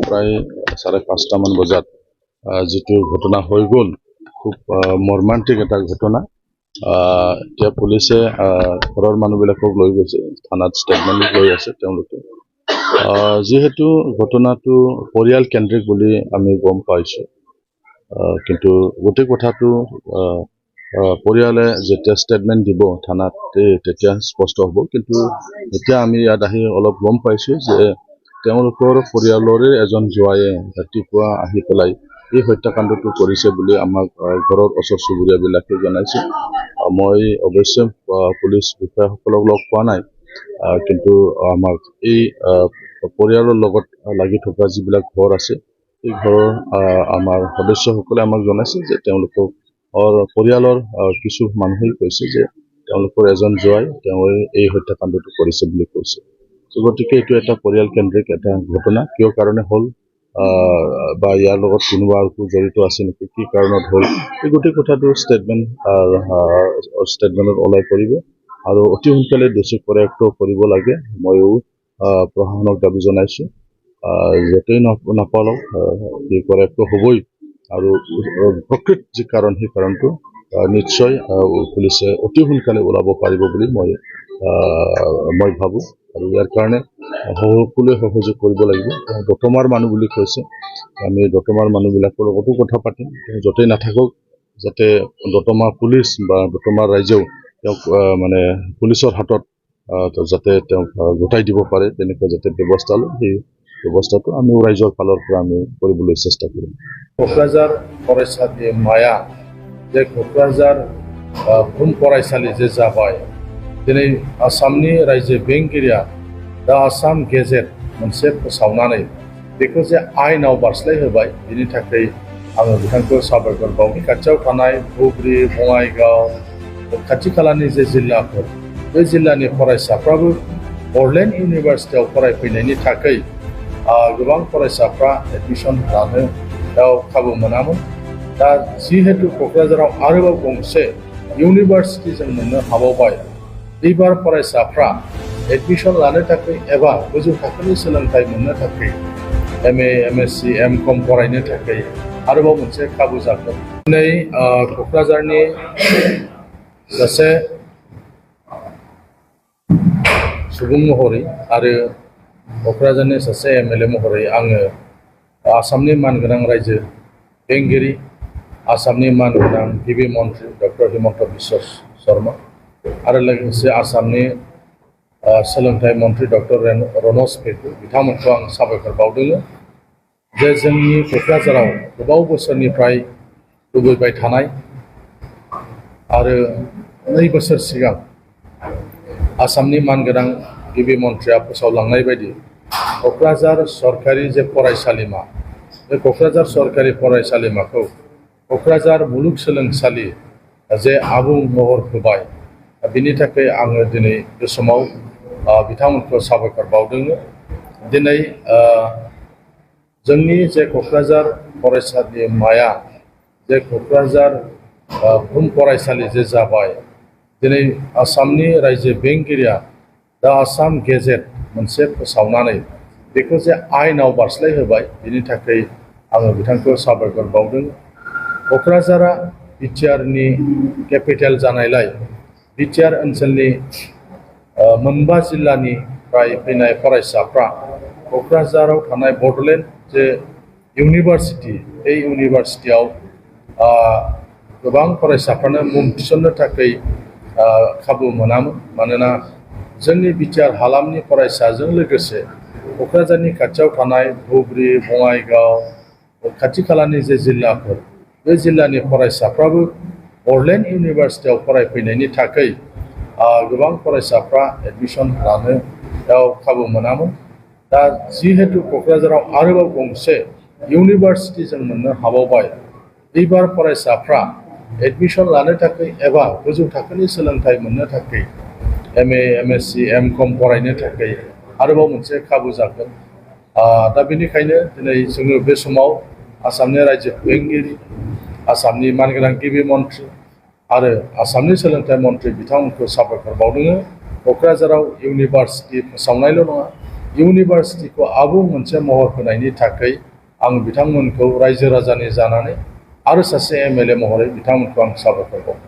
প্ৰায় 5:30মান বজাত যিটো ঘটনা হৈ গ'ল, খুব মৰ্মান্তিক এটা ঘটনা। এতিয়া পুলিচে ঘৰৰ মানুহবিলাকক লৈ গৈছে, থানাত ষ্টেটমেণ্ট লৈ আছে তেওঁলোকে। যিহেতু ঘটনাটো পৰিয়াল কেন্দ্ৰিক বুলি আমি গম পাইছোঁ, কিন্তু গোটেই কথাটো পৰিয়ালে যেতিয়া ষ্টেটমেণ্ট দিব থানাত তেতিয়া স্পষ্ট হ'ব। কিন্তু এতিয়া আমি ইয়াত আহি অলপ গম পাইছোঁ যে তেওঁলোকৰ পৰিয়ালৰে এজন জোৱায়ে ৰাতিপুৱা আহি পেলাই এই হত্যাকাণ্ডটো কৰিছে বুলি আমাক ঘৰৰ ওচৰ চুবুৰীয়াবিলাকে জনাইছে। মই অৱশ্যে পুলিচ বিষয়াসকলক লগ পোৱা নাই, কিন্তু আমাক এই পৰিয়ালৰ লগত লাগি থকা যিবিলাক ঘৰ আছে, এই ঘৰৰ আমাৰ সদস্যসকলে আমাক জনাইছে যে তেওঁলোকক পৰিয়ালৰ কিছু মানুহেই কৈছে যে তেওঁলোকৰ এজন জোৱাই তেওঁ এই হত্যাকাণ্ডটো কৰিছে বুলি কৈছে। গতিকে এইটো এটা পৰিয়াল কেন্দ্ৰিক এটা ঘটনা। কিয় কাৰণে হ'ল বা ইয়াৰ লগত কোনোবা আৰু জড়িত আছে নেকি, কি কাৰণত হ'ল, এই গোটেই কথাটো ষ্টেটমেণ্টত ওলাই পৰিব আৰু অতি সোনকালে দোষী কৰায়ত্ব কৰিব লাগে। ময়ো প্ৰশাসনক দাবী জনাইছোঁ, য'তেই নাপালক এই কৰায়ত্ব হ'বই আৰু প্ৰকৃত যি কাৰণ সেই কাৰণটো নিশ্চয় পুলিচে অতি সোনকালে ওলাব পাৰিব বুলি মই ভাবোঁ। আৰু ইয়াৰ কাৰণে সকলোৱে সহযোগ কৰিব লাগিব। দতমাৰ মানুহ বুলি কৈছে, আমি দতমাৰ মানুহবিলাকৰ লগতো কথা পাতিম, য'তেই নাথাকক যাতে দতমা পুলিচ বা দতমাৰ ৰাইজেও তেওঁক মানে পুলিচৰ হাতত যাতে তেওঁক গোটাই দিব পাৰে তেনেকুৱা যাতে ব্যৱস্থা লয়, সেই ব্যৱস্থাটো আমি ৰাইজৰ ফালৰ পৰা আমি কৰিবলৈ চেষ্টা কৰিম। क'क्राझार फरायसालिमाया जे क'क्राझार बुहुम फरायसालि जे जाबाय, दिनै आसामनि रायजो बेंगिरिया दा आसाम गेजेट मोनसे फोसावनानै बेखौ जे आयेनाव बारस्लायहोबाय, बिनि थाखाय आङो बिथांखौ साबायखर बावो। खाथियाव थानाय धुबुरी, बङाइगाव, खाथि खालानि जे जिल्लाफोर, बे जिल्लानि फरायसाफ्राबो बड'लेण्ड इउनिभारसिटियाव फरायफैनायनि थाखाय गोबां फरायसाफ्रा एडमिसन लानो खाबु मोनामोन। दा जिहेतु क'क्राझाराव आरोबाव गंसे इउनिभारसिटि जों मोननो हाबावबाय, एबार फरायसाफ्रा एडमिसन लानो थाखाय एबा गोजौ थाखोनि सोलोंथाइ मोननो थाखाय MA, MSc, MCom फरायनो थाखाय आरोबाव मोनसे खाबु जागोन। दिनै क'क्राझारनि सासे सुबुं महरै आरो क'क्राझारनि सासे MLA महरै आङो आसामनि मानगोनां रायजो बेंगिरि, आसामनि मानगोनां गिबि मन्थ्रि डक्टर हिमन्त बिश्व शर्मा आरो लोगोसे आसामनि सोलोंथाइ मन्थ्रि डक्टर रनज पेगु बिथांमोनखौ आं साबायखर बावदों जे जोंनि क'क्राझाराव गोबाव बोसोरनिफ्राय लुबैबाय थानाय आरो 2 बोसोर सिगां आसामनि मानगोनां गिबि मन्थ्रिया फोसावलांनाय बायदि क'क्राझार सरकारि जे फरायसालिमा, बे क'क्राझार सरकारि फरायसालिमाखौ क'क्राझार मुलुगसोलोंसालि जे आबुं महर होबाय, बिनि थाखाय आङो दिनै बे समाव बिथांमोनखौ साबायखर बावदों। दिनै जोंनि जे क'क्राझार फरायसालिमाया जे क'क्राझार बुहुम फरायसालि जे जाबाय, दिनै आसामनि रायजो बेंगिरिया दा आसाम गेजेट मोनसे फोसावनानै बेखौ जे आयेनाव बारस्लायहोबाय, बिनि थाखाय आङो बिथांखौ साबायखर बावदों। क'क्राझारा बिटिआरनि केपिटेल जानायलाय बिटिआर ओनसोलनि 5 जिल्लानिफ्राय फैनाय फरायसाफ्रा क'क्राझाराव थानाय बड'लेण्ड जे इउनिभारसिटि, बे इउनिभारसिटियाव गोबां फरायसाफ्रानो मुं थिसन्नो थाखाय खाबु मोनामोन। मानोना जोंनि बिटिआर हालामनि फरायसाजों लोगोसे क'क्राझारनि खाथियाव थानाय धुबुरी, बङाइगाव, खाथि खालानि जे जिल्लाफोर, बे जिल्लानि फरायसाफ्राबो बड'लेण्ड इउनिभारसिटियाव फरायफैनायनि थाखाय गोबां फरायसाफ्रा एडमिसन लानो खाबु मोनामोन। दा जिहेतु क'क्राझाराव आरोबाव गंसे इउनिभारसिटि जों मोननो हाबावबाय, एबार फरायसाफ्रा एडमिसन लानो थाखाय एबा गोजौ थाखोनि सोलोंथाइ मोननो थाखाय MA, MSc, MCom फरायनो थाखाय आरोबाव मोनसे खाबु जागोन। दा बेनिखायनो दिनै जोङो बे समाव आसामनि रायजो बेंगिरि, आसामनि मानगोनां गिबि मन्थ्रि आरो आसामनि सोलोंथाइ मन्थ्रि बिथांमोनखौ साबायखर बावदों। क'क्राझाराव इउनिभारसिटि फोसावनायल' नङा, इउनिभार्सिटिखौ आबुं मोनसे महर होनायनि थाखाय आं बिथांमोनखौ रायजो राजानि जानानै आरो सासे एमएलए महरै बिथांमोनखौ आं साबायखर बावो।